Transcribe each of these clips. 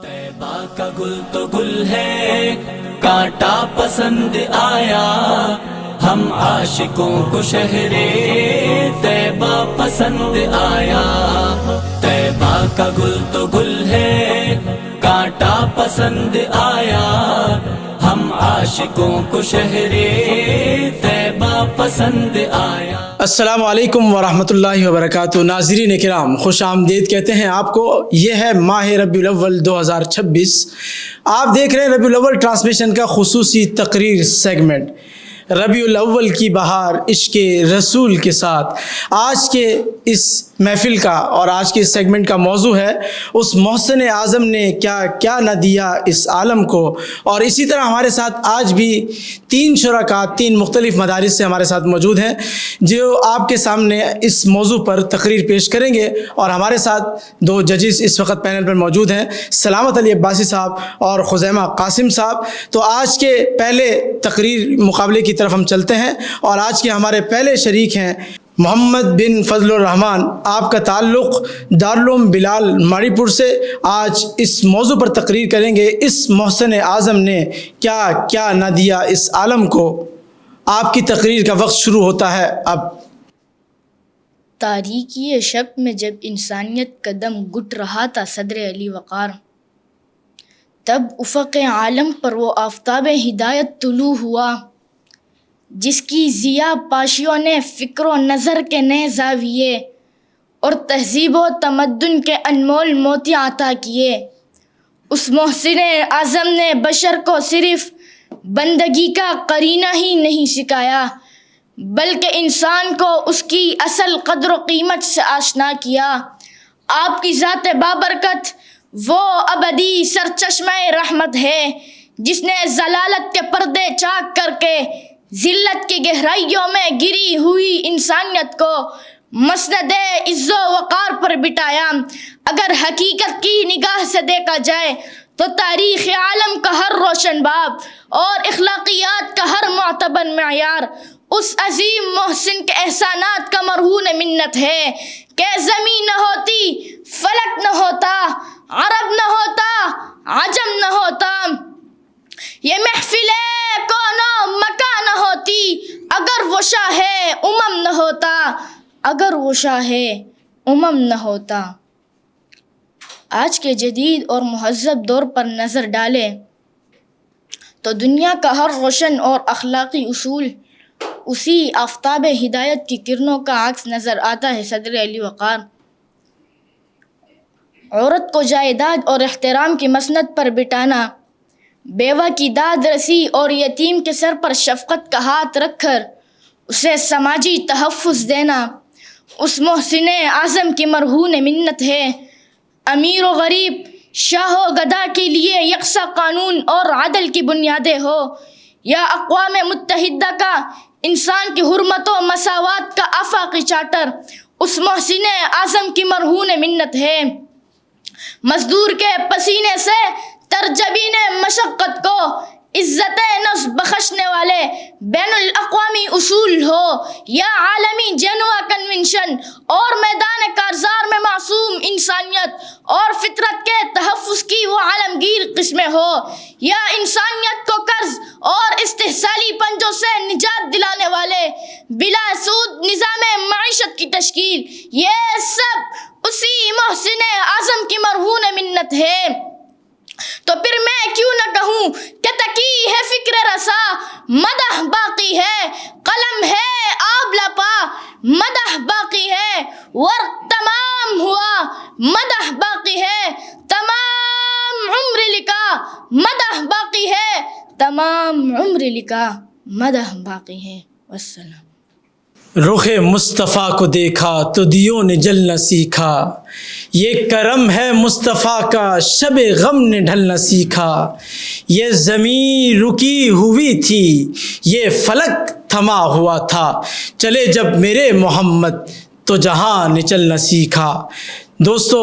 طیبہ کا گل تو گل ہے، کانٹا پسند آیا، ہم عاشقوں کو شہر طیبہ پسند آیا۔ طیبہ کا گل تو گل ہے، کانٹا پسند آیا، ہم عاشقوں کو شہر طیبہ پسند آیا۔ السلام علیکم ورحمۃ اللہ وبرکاتہ۔ ناظرین کرام، خوش آمدید کہتے ہیں آپ کو۔ یہ ہے ماہ ربیع الاول 2026۔ آپ دیکھ رہے ہیں ربیع الاول ٹرانسمیشن کا خصوصی تقریر سیگمنٹ، ربیع الاول کی بہار عشق رسول کے ساتھ۔ آج کے اس محفل کا اور آج کے اس سیگمنٹ کا موضوع ہے اس محسن اعظم نے کیا کیا نہ دیا اس عالم کو۔ اور اسی طرح ہمارے ساتھ آج بھی تین شرکاء، تین مختلف مدارس سے ہمارے ساتھ موجود ہیں جو آپ کے سامنے اس موضوع پر تقریر پیش کریں گے۔ اور ہمارے ساتھ دو ججز اس وقت پینل پر موجود ہیں، سلامت علی عباسی صاحب اور خزیمہ قاسم صاحب۔ تو آج کے پہلے تقریر مقابلے کی طرف ہم چلتے ہیں، اور آج کے ہمارے پہلے شریک ہیں محمد بن فضل الرحمان۔ آپ کا تعلق دارالعلوم بلال ماڑی پور سے۔ آج اس موضوع پر تقریر کریں گے، اس محسن اعظم نے کیا کیا نہ دیا اس عالم کو۔ آپ کی تقریر کا وقت شروع ہوتا ہے اب۔ تاریکی شب میں جب انسانیت قدم گھٹ رہا تھا صدر علی وقار، تب افق عالم پر وہ آفتاب ہدایت طلوع ہوا جس کی ضیاء پاشیوں نے فکر و نظر کے نئے زاویے اور تہذیب و تمدن کے انمول موتی عطا کیے۔ اس محسن اعظم نے بشر کو صرف بندگی کا قرینہ ہی نہیں سکھایا بلکہ انسان کو اس کی اصل قدر و قیمت سے آشنا کیا۔ آپ کی ذات بابرکت وہ ابدی سرچشمہ رحمت ہے جس نے ضلالت کے پردے چاک کر کے ذلت کی گہرائیوں میں گری ہوئی انسانیت کو مسند عز و وقار پر بٹھایا۔ اگر حقیقت کی نگاہ سے دیکھا جائے تو تاریخ عالم کا ہر روشن باب اور اخلاقیات کا ہر معتبر معیار اس عظیم محسن کے احسانات کا مرہون منت ہے کہ زمین نہ ہوتی، فلک نہ ہوتا، عرب نہ ہوتا، عجم نہ ہوتا، یہ محفل کون و مکان نہ ہوتی، اگر وہ شاہ امم نہ ہوتا، اگر وہ شاہ امم نہ ہوتا۔ آج کے جدید اور مہذب دور پر نظر ڈالے تو دنیا کا ہر روشن اور اخلاقی اصول اسی آفتاب ہدایت کی کرنوں کا عکس نظر آتا ہے۔ صدر علی وقار عورت کو جائیداد اور احترام کی مسند پر بٹھانا، بیوہ کی داد رسی اور یتیم کے سر پر شفقت کا ہاتھ رکھ کر اسے سماجی تحفظ دینا اس محسن اعظم کی مرہون منت ہے۔ امیر و غریب، شاہ و گدا کے لیے یکساں قانون اور عدل کی بنیادیں ہو، یا اقوام متحدہ کا انسان کی حرمت و مساوات کا آفاقی چارٹر اس محسن اعظم کی مرہون منت ہے۔ مزدور کے پسینے سے ترجبین مشقت کو عزت نفس بخشنے والے بین الاقوامی اصول ہو، یا عالمی جنوا کنونشن اور میدان کارزار میں معصوم انسانیت اور فطرت کے تحفظ کی وہ عالمگیر قسمیں ہو، یا انسانیت کو قرض اور استحصالی پنجوں سے نجات دلانے والے بلا سود نظام معیشت کی تشکیل، یہ سب اسی محسن اعظم کی مرہون منت ہے۔ تو پھر میں کیوں نہ کہوں کہ تکی ہے فکر رسا، مدح باقی ہے، قلم ہے آب لپا، مدح باقی ہے، ورق تمام ہوا، مدح باقی ہے، تمام عمر لکھا، مدح باقی ہے، تمام عمر لکھا، مدح باقی ہے۔ والسلام۔ رخ مصطفیٰ کو دیکھا تو دیوں نے جل نہ سیکھا، یہ کرم ہے مصطفیٰ کا شب غم نے ڈھل نہ سیکھا، یہ زمین رکی ہوئی تھی، یہ فلک تھما ہوا تھا، چلے جب میرے محمد تو جہاں نے چل نہ سیکھا۔ دوستو،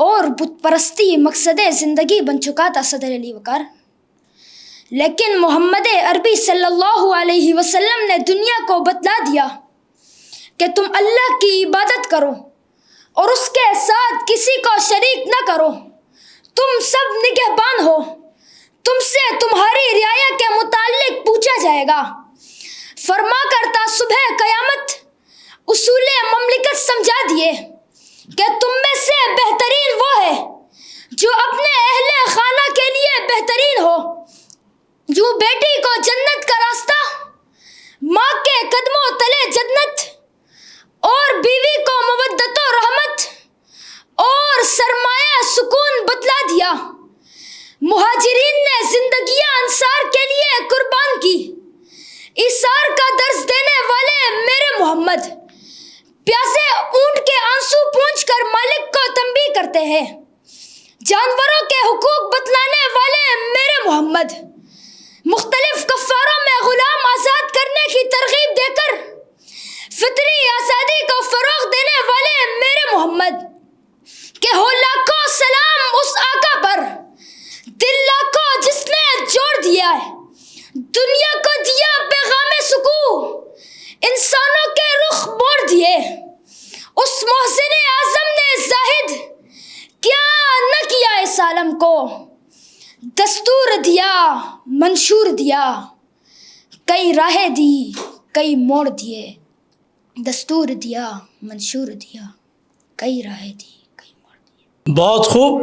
اور بت پرستی مقصد زندگی بن چکا تھا صدر علی وقار، لیکن محمد عربی صلی اللہ علیہ وسلم نے دنیا کو بتلا دیا کہ تم اللہ کی عبادت کرو اور اس کے ساتھ کسی کو شریک نہ کرو، تم سب نگہبان ہو، تم سے تمہاری رعایا کے متعلق پوچھا جائے گا، فرما کر تا صبح قیامت اصول مملکت سمجھا دیے کہ تم میں سے بہترین وہ ہے جو اپنے اہل خانہ کے لیے بہترین ہو، جو بیٹی کو جنت کا راستہ، ماں کے قدموں تلے جنت، اور بیوی کو مودت و رحمت اور سرمایہ سکون بتلا دیا۔ مہاجرین نے زندگیاں انصار کے لیے قربان کی، ایثار کا درس دینے والے میرے محمد پیاسے اونٹ کے آنسو پونچھ کر مالک کو تنبیہ کرتے ہیں، جانوروں کے حقوق بتلانے والے میرے محمد مختلف کفاروں میں غلام آزاد کرنے کی ترغیب دے کر فطری آزادی کو فروغ دینے والے میرے محمد کہ ہو لاکھوں سلام اس آقا پر، دل لاکھوں جس نے جوڑ دیا ہے، دنیا کو دیا پیغام سکون، انسانوں کے رخ موڑ دیے، اس محسن اعظم نے زاہد کیا نہ کیا اس عالم کو، دستور دیا منشور دیا، کئی راہیں دی کئی موڑ دیے، دستور دیا منشور دیا، کئی راہیں دی کئی موڑ دیے۔ بہت خوب۔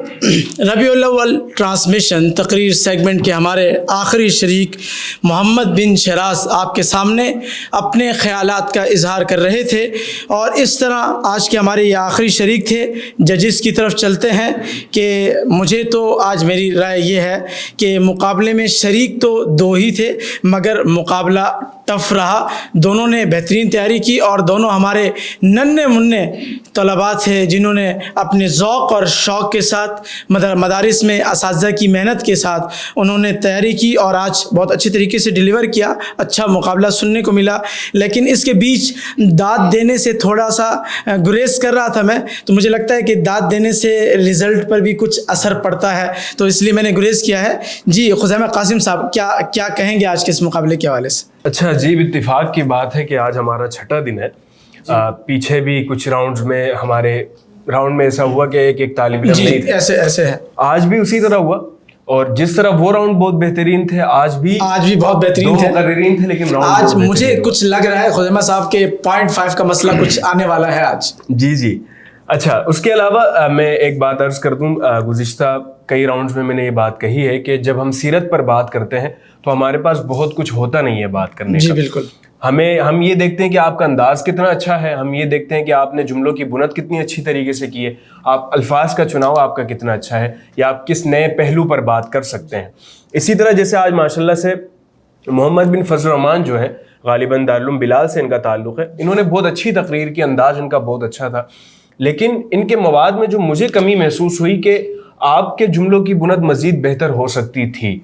ربیع الاول ٹرانسمیشن تقریر سیگمنٹ کے ہمارے آخری شریک محمد بن شہراز آپ کے سامنے اپنے خیالات کا اظہار کر رہے تھے، اور اس طرح آج کے ہمارے یہ آخری شریک تھے۔ ججز کی طرف چلتے ہیں کہ مجھے تو آج میری رائے یہ ہے کہ مقابلے میں شریک تو دو ہی تھے، مگر مقابلہ ٹف رہا، دونوں نے بہترین تیاری کی، اور دونوں ہمارے ننھے منھے طلباء تھے جنہوں نے اپنے ذوق اور شوق کے ساتھ مدارس میں اساتذہ کی محنت کے ساتھ انہوں نے تیاری کی، اور آج بہت اچھے طریقے سے ڈیلیور کیا، اچھا مقابلہ سننے کو ملا۔ لیکن اس کے بیچ داد دینے سے تھوڑا سا گریز کر رہا تھا میں، تو مجھے لگتا ہے کہ داد دینے سے رزلٹ پر بھی کچھ اثر پڑتا ہے، تو اس لیے میں نے گریز کیا ہے۔ جی خزیمہ قاسم صاحب، کیا کہیں گے آج کے اس مقابلے کے حوالے سے؟ اچھا جی، اتفاق کی بات ہے کہ آج ہمارا چھٹا دن ہے۔ پیچھے بھی کچھ راؤنڈز میں ہمارے راؤنڈ میں ایسا ہوا کہ ایک طالب علم نہیں تھے، ایسے ہے، آج بھی اسی طرح ہوا، اور جس طرح وہ راؤنڈ بہت بہترین تھے، آج بھی بہت بہترین تھے، لیکن آج مجھے کچھ لگ رہا ہے خزیمہ صاحب کے 0.5 کا مسئلہ کچھ آنے والا ہے آج۔ جی۔ اچھا، اس کے علاوہ میں ایک بات عرض کر دوں، گزشتہ کئی راؤنڈز میں نے یہ بات کہی ہے کہ جب ہم سیرت پر بات کرتے ہیں تو ہمارے پاس بہت کچھ ہوتا نہیں ہے بات کرنے کا۔ جی بالکل، ہم یہ دیکھتے ہیں کہ آپ کا انداز کتنا اچھا ہے، ہم یہ دیکھتے ہیں کہ آپ نے جملوں کی بنت کتنی اچھی طریقے سے کی ہے، آپ الفاظ کا چناؤ آپ کا کتنا اچھا ہے، یا آپ کس نئے پہلو پر بات کر سکتے ہیں۔ اسی طرح جیسے آج ماشاءاللہ سے محمد بن فضل الرحمان جو ہے، غالباً دارالعلوم بلال سے ان کا تعلق ہے، انہوں نے بہت اچھی تقریر کی، انداز ان کا بہت اچھا تھا، لیکن ان کے مواد میں جو مجھے کمی محسوس ہوئی کہ آپ کے جملوں کی بنت مزید بہتر ہو سکتی تھی۔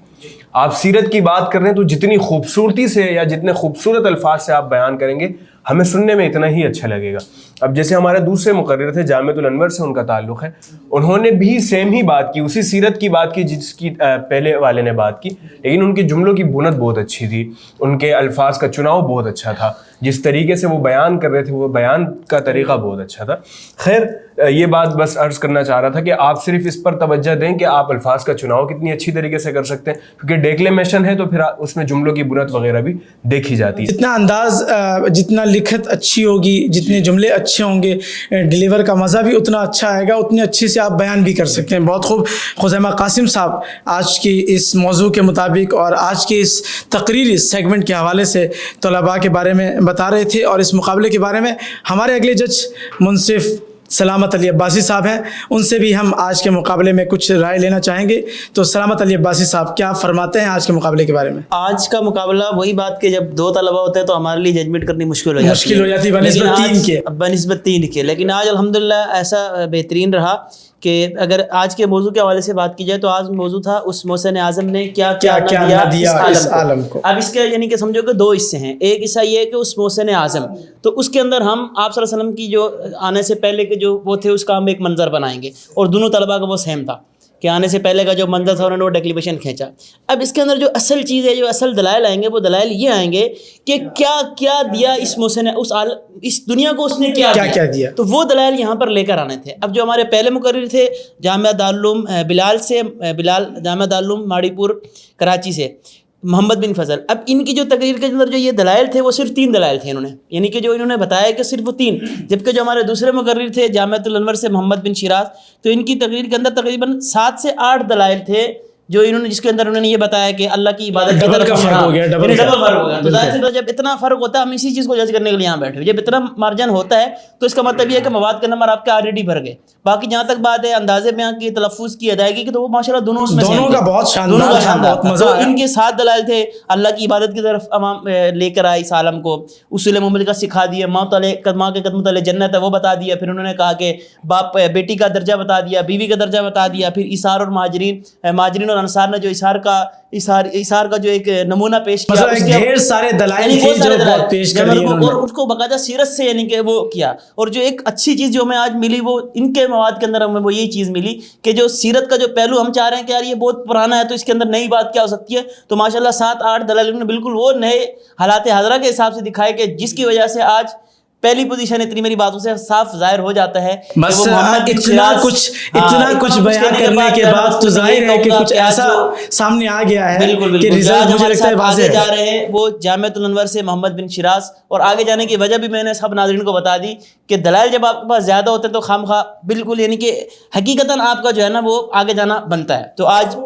آپ سیرت کی بات کر رہے ہیں تو جتنی خوبصورتی سے یا جتنے خوبصورت الفاظ سے آپ بیان کریں گے، ہمیں سننے میں اتنا ہی اچھا لگے گا۔ اب جیسے ہمارے دوسرے مقرر تھے جامعۃ الانور سے ان کا تعلق ہے، انہوں نے بھی سیم ہی بات کی، اسی سیرت کی بات کی جس کی پہلے والے نے بات کی، لیکن ان کے جملوں کی بنت بہت اچھی تھی، ان کے الفاظ کا چناؤ بہت اچھا تھا، جس طریقے سے وہ بیان کر رہے تھے وہ بیان کا طریقہ بہت اچھا تھا۔ خیر، یہ بات بس عرض کرنا چاہ رہا تھا کہ آپ صرف اس پر توجہ دیں کہ آپ الفاظ کا چناؤ کتنی اچھی طریقے سے کر سکتے ہیں، کیونکہ ڈیکلیمیشن ہے تو پھر اس میں جملوں کی بنت وغیرہ بھی دیکھی جاتی ہے۔ جتنا انداز، جتنا لکھت اچھی ہوگی، جتنے جملے اچھے ہوں گے، ڈیلیور کا مزہ بھی اتنا اچھا آئے گا، اتنی اچھی سے آپ بیان بھی کر سکتے ہیں۔ بہت خوب خزیمہ قاسم صاحب آج کی اس موضوع کے مطابق اور آج کے اس تقریری سیگمنٹ کے حوالے سے طلباء کے بارے میں بتا رہے تھے، اور اس مقابلے کے بارے میں ہمارے اگلے جج منصف سلامت علی عباسی صاحب ہیں، ان سے بھی ہم آج کے مقابلے میں کچھ رائے لینا چاہیں گے۔ تو سلامت علی عباسی صاحب کیا فرماتے ہیں آج کے مقابلے کے بارے میں؟ آج کا مقابلہ وہی بات کہ جب دو طلبہ ہوتے ہیں تو ہمارے لیے ججمنٹ کرنی مشکل ہو جاتی ہے بنسبت 3 کے، لیکن آج الحمدللہ ایسا بہترین رہا کہ اگر آج کے موضوع کے حوالے سے بات کی جائے تو آج موضوع تھا اس محسن اعظم نے کیا نہ دیا اس عالم کو. اب اس کے یعنی کہ سمجھو کہ دو حصے ہیں. ایک حصہ یہ ہے کہ اس محسن اعظم، تو اس کے اندر ہم آپ صلی اللہ علیہ وسلم کی جو آنے سے پہلے کے جو وہ تھے اس کا ہم ایک منظر بنائیں گے، اور دونوں طلباء کا وہ سیم تھا کہ آنے سے پہلے کا جو منظر تھا انہوں نے وہ ڈیکلیویشن کھینچا. اب اس کے اندر جو اصل چیز ہے، جو اصل دلائل آئیں گے، وہ دلائل یہ آئیں گے کہ کیا کیا دیا اس محسن، اس دنیا کو اس نے کیا دیا، تو وہ دلائل یہاں پر لے کر آنے تھے. اب جو ہمارے پہلے مقرر تھے جامعہ دارالعلوم بلال جامعہ دارالعلوم ماڑی پور کراچی سے، محمد بن فضل، اب ان کی جو تقریر کے اندر جو یہ دلائل تھے وہ صرف 3 دلائل تھے انہوں نے، یعنی کہ جو انہوں نے بتایا کہ صرف وہ 3، جبکہ جو ہمارے دوسرے مقرر تھے جامعۃ الانور سے محمد بن شیراز، تو ان کی تقریر کے اندر تقریباً 7 سے 8 دلائل تھے جو انہوں نے، جس کے اندر انہوں نے یہ بتایا کہ اللہ کی عبادت کی طرف ڈبل فرق ہو گیا. تو ظاہر سی بات جب اتنا فرق ہوتا ہے، ہم اسی چیز کو جج کرنے کے لیے یہاں بیٹھے ہوئے. جب اتنا مارجن ہوتا ہے تو اس کا مطلب یہ ہے کہ مواد کا نمبر آپ کے آلریڈی بھر گئے. باقی جہاں تک بات ہے انداز بیان کی، تلفظ کی، ادائیگی کی، تو وہ ماشاءاللہ دونوں کا بہت شاندار مزہ. ان کے 7 دلائل تھے، اللہ کی عبادت کی طرف عوام لے کر آئے اس عالم کو، اصول مملکت کا سکھا دیا، ماں کے قدموں تلے جنت ہے وہ بتا دیا، پھر انہوں نے کہا کہ باپ بیٹی کا درجہ بتا دیا، بیوی کا درجہ بتا دیا، پھر ایثار اور مہاجرین اور انصار نے جو ایثار کا جو ایک نمونہ پیش کیا، اس کے ڈھیر سارے دلائل تھے جو بہت پیش کر دیے انہوں نے، اور اس کو باقاعدہ سیرت سے یعنی کہ وہ کیا. اور جو ایک اچھی چیز جو ہمیں آج ملی وہ ان کے مواد کے اندر ہمیں وہ یہی چیز ملی کہ جو سیرت کا جو پہلو ہم چاہ رہے ہیں کہ یار یہ بہت پرانا ہے تو اس کے اندر نئی بات کیا ہو سکتی ہے، تو ماشاءاللہ 7-8 دلائل انہوں نے بالکل وہ نئے حالات حاضرہ کے حساب سے دکھائے کہ جس کی وجہ سے آج پہلی پوزیشن اتنی میری باتوں سے صاف ظاہر ہو جاتا ہے. بس اتنا کچھ بیان کرنے کے بعد تو ظاہر ہے کہ کچھ ایسا سامنے آ گیا ہے کہ رزلٹ مجھے لگتا ہے واضح جا رہے ہیں. وہ جامعۃ الانور سے محمد بن شیراز، اور آگے جانے کی وجہ بھی میں نے سب ناظرین کو بتا دی کہ دلائل جب آپ کے پاس زیادہ ہوتے ہیں تو خامخواہ بالکل یعنی کہ حقیقتاً آپ کا جو ہے نا وہ آگے جانا بنتا ہے. تو آج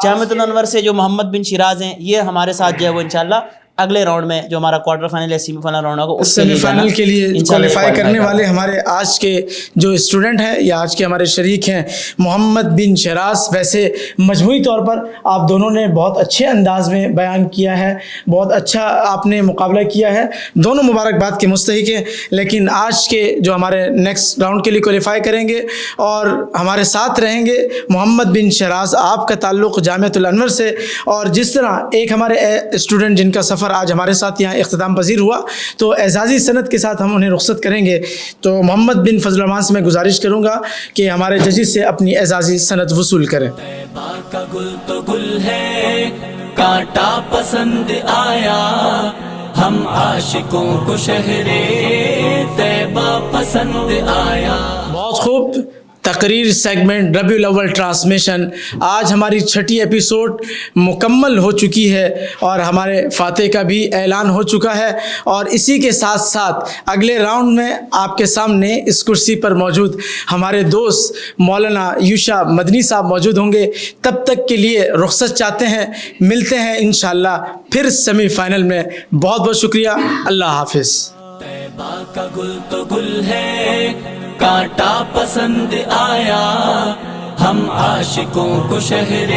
جامعۃ الانور سے جو محمد بن شیراز ہیں یہ ہمارے ساتھ جو ہے وہ انشاءاللہ اگلے راؤنڈ میں جو ہمارا کوارٹر فائنل یا سیمی فائنل راؤنڈ ہوگا اس سیمی فائنل کے لیے کوالیفائی کرنے والے ہمارے آج کے جو اسٹوڈنٹ ہیں یا آج کے ہمارے شریک ہیں محمد بن شیراز. ویسے مجموعی طور پر آپ دونوں نے بہت اچھے انداز میں بیان کیا ہے، بہت اچھا آپ نے مقابلہ کیا ہے، دونوں مبارکباد کے مستحق ہیں. لیکن آج کے جو ہمارے نیکسٹ راؤنڈ کے لیے کوالیفائی کریں گے اور ہمارے ساتھ رہیں گے محمد بن شیراز، آپ کا تعلق جامعۃ الانور سے، اور جس طرح ایک ہمارے اسٹوڈنٹ جن کا سفر آج ہمارے ساتھ یہاں اختتام پذیر ہوا تو اعزازی سند کے ساتھ ہم انہیں رخصت کریں گے. تو محمد بن فضل الرحمان سے میں گزارش کروں گا کہ ہمارے ججز سے اپنی اعزازی سند وصول کریں. کا گل تو گل ہے کانٹا پسند آیا، ہم عاشقوں کو شہر طیبہ پسند آیا. بہت خوب. تقریر سیگمنٹ ربیع الاول ٹرانسمیشن آج ہماری 6ٹھی ایپیسوڈ مکمل ہو چکی ہے اور ہمارے فاتح کا بھی اعلان ہو چکا ہے، اور اسی کے ساتھ ساتھ اگلے راؤنڈ میں آپ کے سامنے اس کرسی پر موجود ہمارے دوست مولانا یوشا مدنی صاحب موجود ہوں گے. تب تک کے لیے رخصت چاہتے ہیں، ملتے ہیں انشاءاللہ پھر سیمی فائنل میں. بہت بہت شکریہ. اللہ حافظ. طیبہ کا گل تو گل ہے کانٹا پسند آیا، ہم عاشقوں کو شہر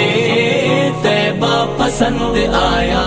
طیبہ پسند آیا.